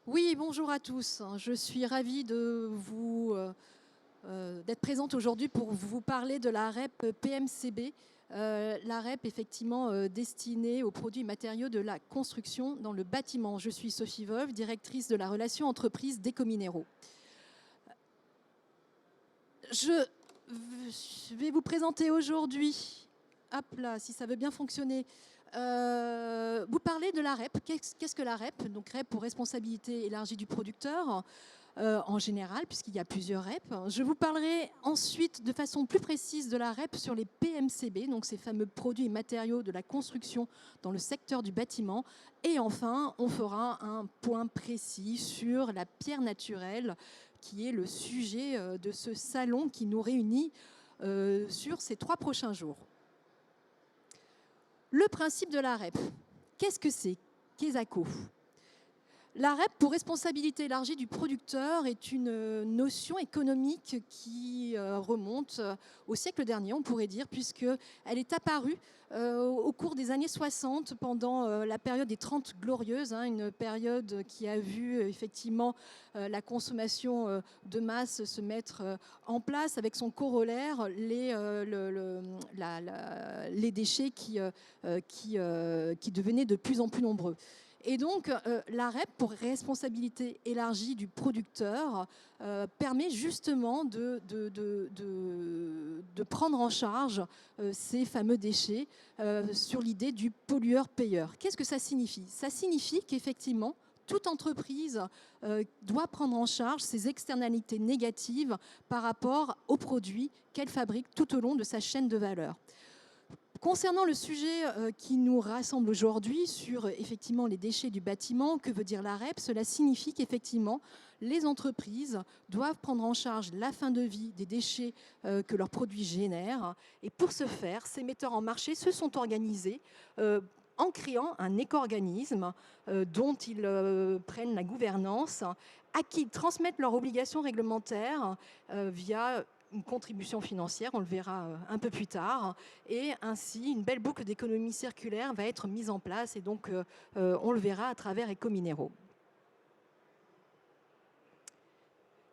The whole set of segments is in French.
Oui, bonjour à tous. Je suis ravie d'être présente aujourd'hui pour vous parler de la REP PMCB. La REP, effectivement, destinée aux produits et matériaux de la construction dans le bâtiment. Je suis Sophie Veuve, directrice de la relation entreprise d'Ecominero. Je vais vous présenter aujourd'hui, hop là, si ça veut bien fonctionner, vous parler de la REP. Qu'est-ce que la REP? Donc REP pour responsabilité élargie du producteur en général, puisqu'il y a plusieurs REP. Je vous parlerai ensuite de façon plus précise de la REP sur les PMCB, donc ces fameux produits et matériaux de la construction dans le secteur du bâtiment. Et enfin, on fera un point précis sur la pierre naturelle, qui est le sujet de ce salon qui nous réunit sur ces 3 prochains jours. Le principe de la REP, qu'est-ce que c'est? Qu'est-ce? La REP pour responsabilité élargie du producteur est une notion économique qui remonte au siècle dernier, on pourrait dire, puisqu'elle est apparue au cours des années 60 pendant la période des 30 glorieuses, une période qui a vu effectivement la consommation de masse se mettre en place avec son corollaire, les déchets qui devenaient de plus en plus nombreux. Et donc, la REP, pour responsabilité élargie du producteur, permet justement de prendre en charge ces fameux déchets sur l'idée du pollueur-payeur. Qu'est-ce que ça signifie? Ça signifie qu'effectivement, toute entreprise doit prendre en charge ses externalités négatives par rapport aux produits qu'elle fabrique tout au long de sa chaîne de valeur. Concernant le sujet qui nous rassemble aujourd'hui sur effectivement les déchets du bâtiment, que veut dire la REP? Cela signifie qu'effectivement les entreprises doivent prendre en charge la fin de vie des déchets que leurs produits génèrent. Et pour ce faire, ces metteurs en marché se sont organisés en créant un éco-organisme dont ils prennent la gouvernance, à qui ils transmettent leurs obligations réglementaires via une contribution financière, on le verra un peu plus tard, et ainsi une belle boucle d'économie circulaire va être mise en place, et donc on le verra à travers Ecominero.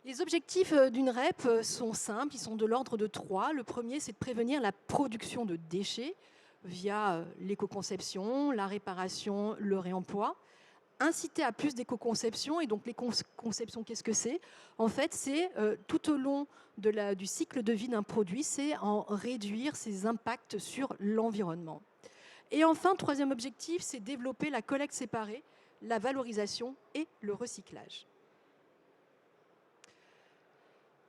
Les objectifs d'une REP sont simples, ils sont de l'ordre de 3. Le premier, c'est de prévenir la production de déchets via l'éco-conception, la réparation, le réemploi. Inciter à plus d'éco-conception. Et donc l'éco-conception, qu'est-ce que c'est? En fait, c'est tout au long du cycle de vie d'un produit, c'est en réduire ses impacts sur l'environnement. Et enfin, troisième objectif, c'est développer la collecte séparée, la valorisation et le recyclage.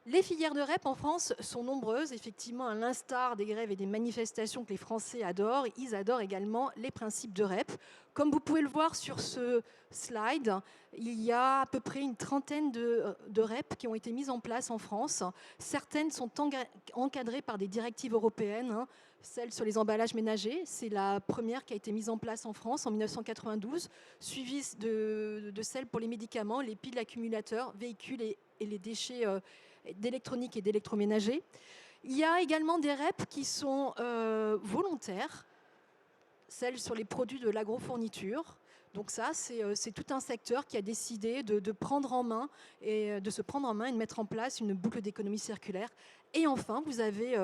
Les filières de REP en France sont nombreuses, effectivement, à l'instar des grèves et des manifestations que les Français adorent, ils adorent également les principes de REP. Comme vous pouvez le voir sur ce slide, il y a à peu près une trentaine de REP qui ont été mises en place en France. Certaines sont encadrées par des directives européennes. Celle sur les emballages ménagers, c'est la première qui a été mise en place en France en 1992, suivie de celle pour les médicaments, les piles accumulateurs, véhicules et les déchets d'électronique et d'électroménager. Il y a également des REP qui sont volontaires, celles sur les produits de l'agrofourniture. Donc ça, c'est tout un secteur qui a décidé de prendre en main et de se prendre en main et de mettre en place une boucle d'économie circulaire. Et enfin, vous avez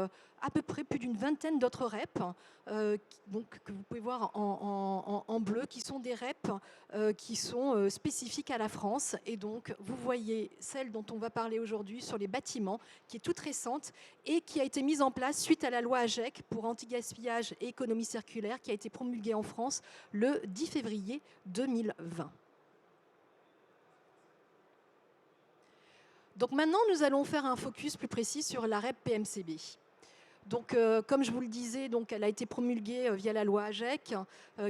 à peu près plus d'une vingtaine d'autres REP, donc, que vous pouvez voir en bleu, qui sont des REP qui sont spécifiques à la France. Et donc, vous voyez celle dont on va parler aujourd'hui sur les bâtiments, qui est toute récente et qui a été mise en place suite à la loi AGEC pour anti-gaspillage et économie circulaire, qui a été promulguée en France le 10 février 2020. Donc maintenant, nous allons faire un focus plus précis sur la REP PMCB. Donc, comme je vous le disais, donc, elle a été promulguée via la loi AGEC,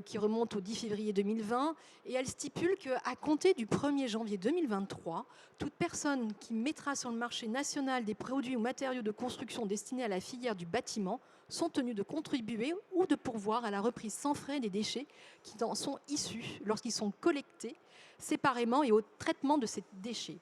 qui remonte au 10 février 2020, et elle stipule qu'à compter du 1er janvier 2023, toute personne qui mettra sur le marché national des produits ou matériaux de construction destinés à la filière du bâtiment sont tenus de contribuer ou de pourvoir à la reprise sans frais des déchets qui en sont issus lorsqu'ils sont collectés séparément et au traitement de ces déchets.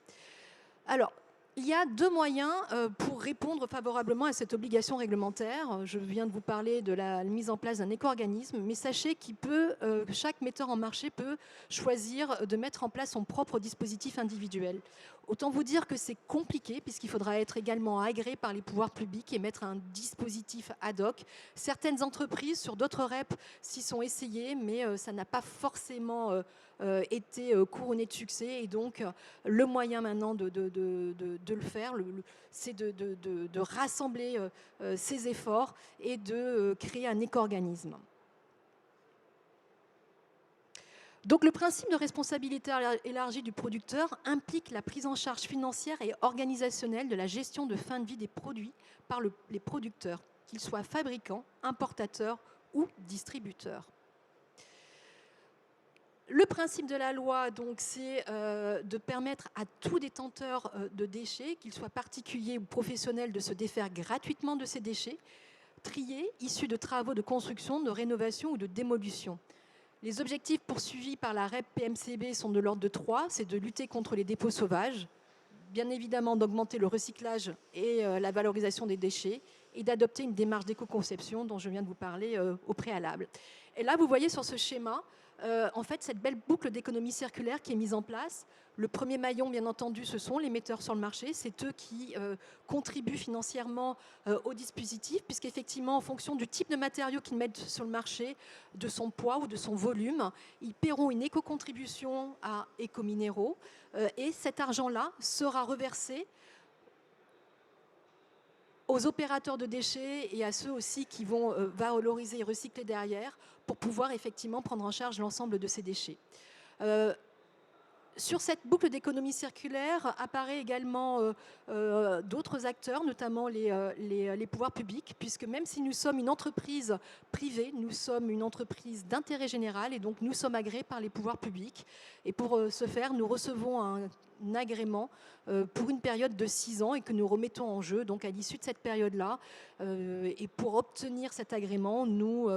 Alors, Il y a deux moyens pour répondre favorablement à cette obligation réglementaire. Je viens de vous parler de la mise en place d'un éco-organisme, mais sachez que chaque metteur en marché peut choisir de mettre en place son propre dispositif individuel. Autant vous dire que c'est compliqué, puisqu'il faudra être également agréé par les pouvoirs publics et mettre un dispositif ad hoc. Certaines entreprises, sur d'autres REP, s'y sont essayées, mais ça n'a pas forcément été couronné de succès. Et donc, le moyen maintenant de le faire, c'est de rassembler ces efforts et de créer un éco-organisme. Donc le principe de responsabilité élargie du producteur implique la prise en charge financière et organisationnelle de la gestion de fin de vie des produits par les producteurs, qu'ils soient fabricants, importateurs ou distributeurs. Le principe de la loi, donc, c'est de permettre à tout détenteur de déchets, qu'il soit particulier ou professionnel, de se défaire gratuitement de ces déchets, triés, issus de travaux de construction, de rénovation ou de démolition. Les objectifs poursuivis par la REP PMCB sont de l'ordre de 3. C'est de lutter contre les dépôts sauvages, bien évidemment d'augmenter le recyclage et la valorisation des déchets, et d'adopter une démarche d'éco-conception dont je viens de vous parler au préalable. Et là, vous voyez sur ce schéma, en fait, cette belle boucle d'économie circulaire qui est mise en place. Le premier maillon, bien entendu, ce sont les metteurs sur le marché. C'est eux qui contribuent financièrement au dispositif, puisqu'effectivement, en fonction du type de matériau qu'ils mettent sur le marché, de son poids ou de son volume, ils paieront une éco-contribution à Ecominero. Et cet argent-là sera reversé aux opérateurs de déchets et à ceux aussi qui vont valoriser et recycler derrière pour pouvoir effectivement prendre en charge l'ensemble de ces déchets. Sur cette boucle d'économie circulaire apparaît également d'autres acteurs, notamment les pouvoirs publics, puisque même si nous sommes une entreprise privée, nous sommes une entreprise d'intérêt général et donc nous sommes agréés par les pouvoirs publics. Et pour ce faire, nous recevons un agrément pour une période de 6 ans et que nous remettons en jeu donc à l'issue de cette période-là. Et pour obtenir cet agrément, nous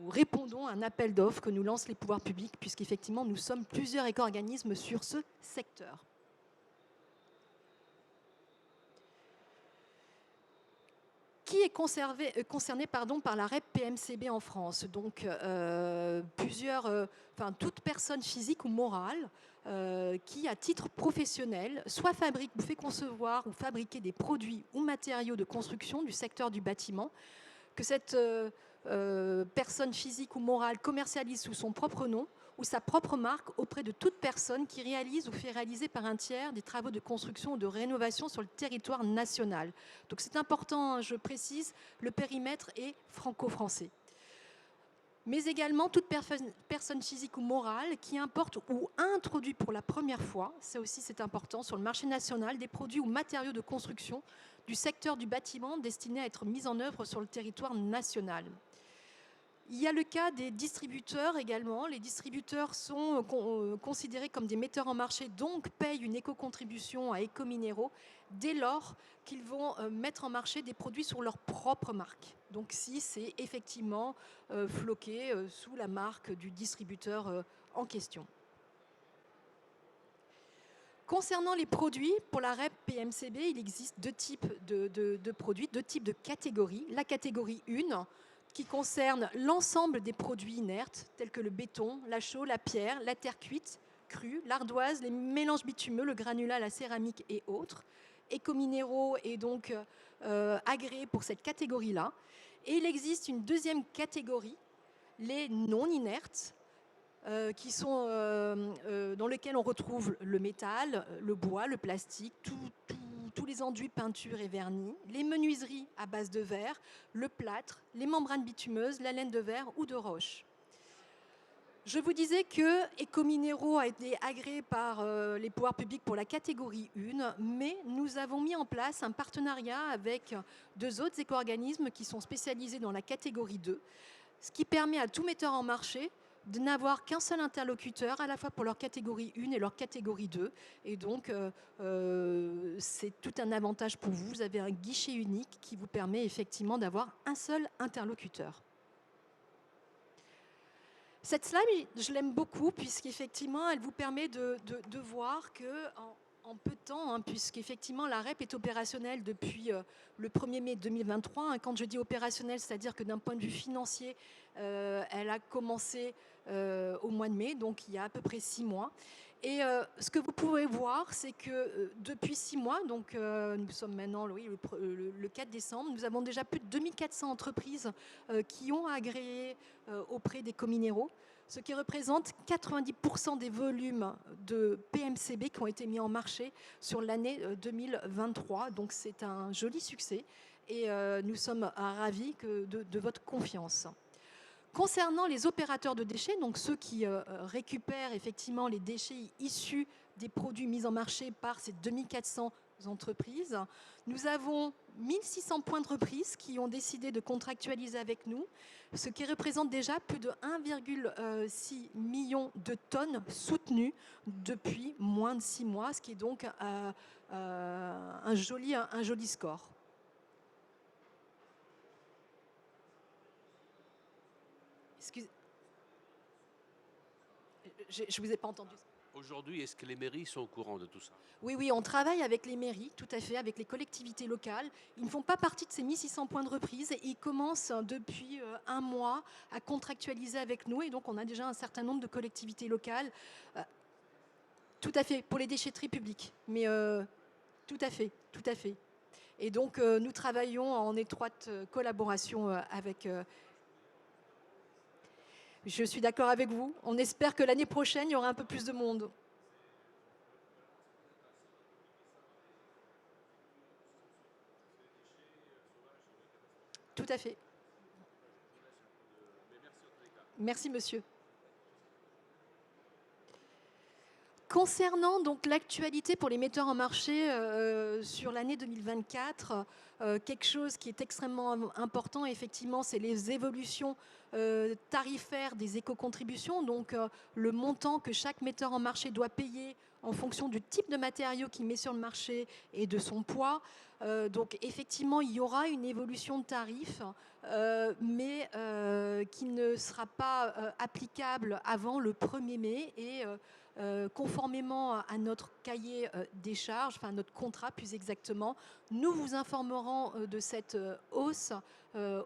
répondons à un appel d'offres que nous lancent les pouvoirs publics, puisqu'effectivement nous sommes plusieurs éco-organismes sur ce secteur. Qui est concerné par la REP PMCB en France? Donc, toute personne physique ou morale qui, à titre professionnel, soit fabrique ou fait concevoir ou fabriquer des produits ou matériaux de construction du secteur du bâtiment, que cette personne physique ou morale commercialise sous son propre nom ou sa propre marque auprès de toute personne qui réalise ou fait réaliser par un tiers des travaux de construction ou de rénovation sur le territoire national. Donc c'est important, je précise, le périmètre est franco-français. Mais également toute personne physique ou morale qui importe ou introduit pour la première fois, ça aussi c'est important, sur le marché national, des produits ou matériaux de construction du secteur du bâtiment destinés à être mis en œuvre sur le territoire national. Il y a le cas des distributeurs également. Les distributeurs sont considérés comme des metteurs en marché, donc payent une éco-contribution à Ecominero dès lors qu'ils vont mettre en marché des produits sur leur propre marque. Donc si c'est effectivement floqué sous la marque du distributeur en question. Concernant les produits, pour la REP PMCB, il existe deux types de produits, deux types de catégories. La catégorie 1, qui concerne l'ensemble des produits inertes, tels que le béton, la chaux, la pierre, la terre cuite, crue, l'ardoise, les mélanges bitumeux, le granulat, la céramique et autres. Ecominero est donc agréé pour cette catégorie-là. Et il existe une deuxième catégorie, les non inertes, qui sont, dans lesquels on retrouve le métal, le bois, le plastique, tous les enduits, peintures et vernis, les menuiseries à base de verre, le plâtre, les membranes bitumeuses, la laine de verre ou de roche. Je vous disais que Ecominero a été agréé par les pouvoirs publics pour la catégorie 1, mais nous avons mis en place un partenariat avec 2 autres éco-organismes qui sont spécialisés dans la catégorie 2, ce qui permet à tout metteur en marché de n'avoir qu'un seul interlocuteur, à la fois pour leur catégorie 1 et leur catégorie 2. Et donc, c'est tout un avantage pour vous. Vous avez un guichet unique qui vous permet effectivement d'avoir un seul interlocuteur. Cette slide, je l'aime beaucoup puisqu'effectivement, elle vous permet de voir que en peu de temps, hein, puisqu'effectivement la REP est opérationnelle depuis le 1er mai 2023. Hein. Quand je dis opérationnelle, c'est-à-dire que d'un point de vue financier, elle a commencé au mois de mai, donc il y a à peu près 6 mois. Et ce que vous pouvez voir, c'est que depuis 6 mois, donc nous sommes maintenant oui, le 4 décembre, nous avons déjà plus de 2400 entreprises qui ont agréé auprès des cominéraux, ce qui représente 90% des volumes de PMCB qui ont été mis en marché sur l'année 2023. Donc c'est un joli succès et nous sommes ravis de votre confiance. Concernant les opérateurs de déchets, donc ceux qui récupèrent effectivement les déchets issus des produits mis en marché par ces 2400 entreprises, nous avons 1600 points de reprise qui ont décidé de contractualiser avec nous, ce qui représente déjà plus de 1,6 million de tonnes soutenues depuis moins de 6 mois, ce qui est donc un joli score. Excusez. Je ne vous ai pas entendu. Aujourd'hui, est-ce que les mairies sont au courant de tout ça? Oui, on travaille avec les mairies, tout à fait, avec les collectivités locales. Ils ne font pas partie de ces 1600 points de reprise. Ils commencent depuis un mois à contractualiser avec nous. Et donc, on a déjà un certain nombre de collectivités locales. Tout à fait, pour les déchetteries publiques. Mais tout à fait. Et donc, nous travaillons en étroite collaboration avec... Je suis d'accord avec vous. On espère que l'année prochaine, il y aura un peu plus de monde. Tout à fait. Merci, monsieur. Concernant donc l'actualité pour les metteurs en marché sur l'année 2024, quelque chose qui est extrêmement important, effectivement, c'est les évolutions tarifaires des éco-contributions, donc le montant que chaque metteur en marché doit payer en fonction du type de matériau qu'il met sur le marché et de son poids. Donc effectivement, il y aura une évolution de tarif, mais qui ne sera pas applicable avant le 1er mai et conformément à notre cahier des charges, enfin notre contrat plus exactement, nous vous informerons de cette hausse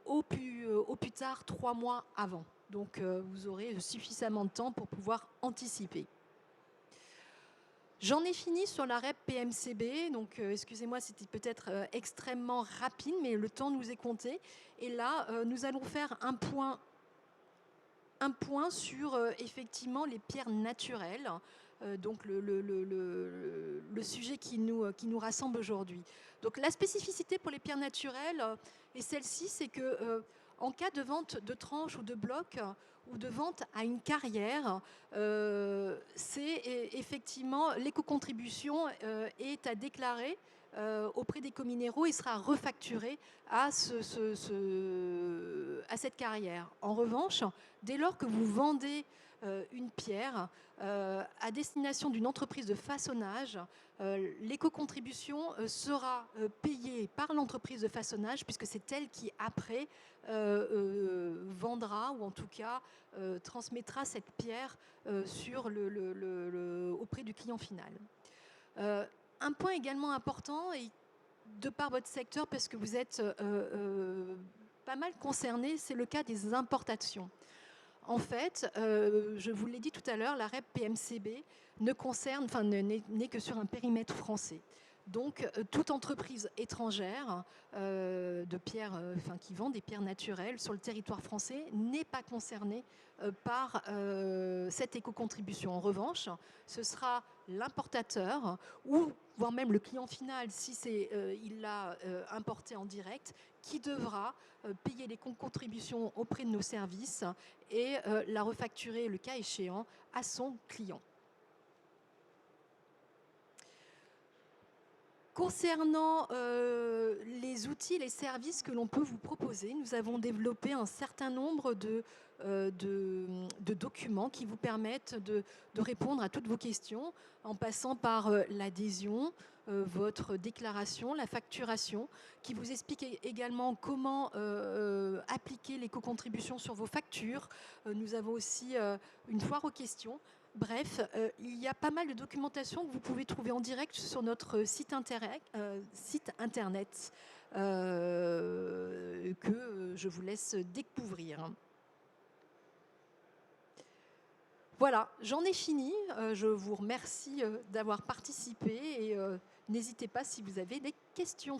au plus tard 3 mois avant. Donc vous aurez suffisamment de temps pour pouvoir anticiper. J'en ai fini sur la REP PMCB, donc excusez-moi, c'était peut-être extrêmement rapide, mais le temps nous est compté. Et là, nous allons faire un point sur effectivement les pierres naturelles, donc le sujet qui nous rassemble aujourd'hui. Donc la spécificité pour les pierres naturelles est celle-ci, c'est que en cas de vente de tranches ou de blocs ou de vente à une carrière, c'est effectivement l'éco-contribution est à déclarer auprès des cominéraux et sera refacturée à cette carrière. En revanche, dès lors que vous vendez une pierre à destination d'une entreprise de façonnage, l'éco-contribution sera payée par l'entreprise de façonnage puisque c'est elle qui après vendra ou en tout cas transmettra cette pierre auprès du client final. Un point également important, et de par votre secteur, parce que vous êtes pas mal concerné, c'est le cas des importations. En fait, je vous l'ai dit tout à l'heure, la REP PMCB n'est que sur un périmètre français. Donc, toute entreprise étrangère de pierres, qui vend des pierres naturelles sur le territoire français n'est pas concernée par cette éco-contribution. En revanche, ce sera l'importateur ou voire même le client final, si il l'a importé en direct, qui devra payer les contributions auprès de nos services et la refacturer, le cas échéant, à son client. Concernant les outils, les services que l'on peut vous proposer, nous avons développé un certain nombre de documents qui vous permettent de répondre à toutes vos questions en passant par l'adhésion, votre déclaration, la facturation, qui vous explique également comment appliquer l'éco-contribution sur vos factures. Nous avons aussi une foire aux questions. Bref, il y a pas mal de documentation que vous pouvez trouver en direct sur notre site internet que je vous laisse découvrir. Voilà, j'en ai fini. Je vous remercie d'avoir participé et n'hésitez pas si vous avez des questions.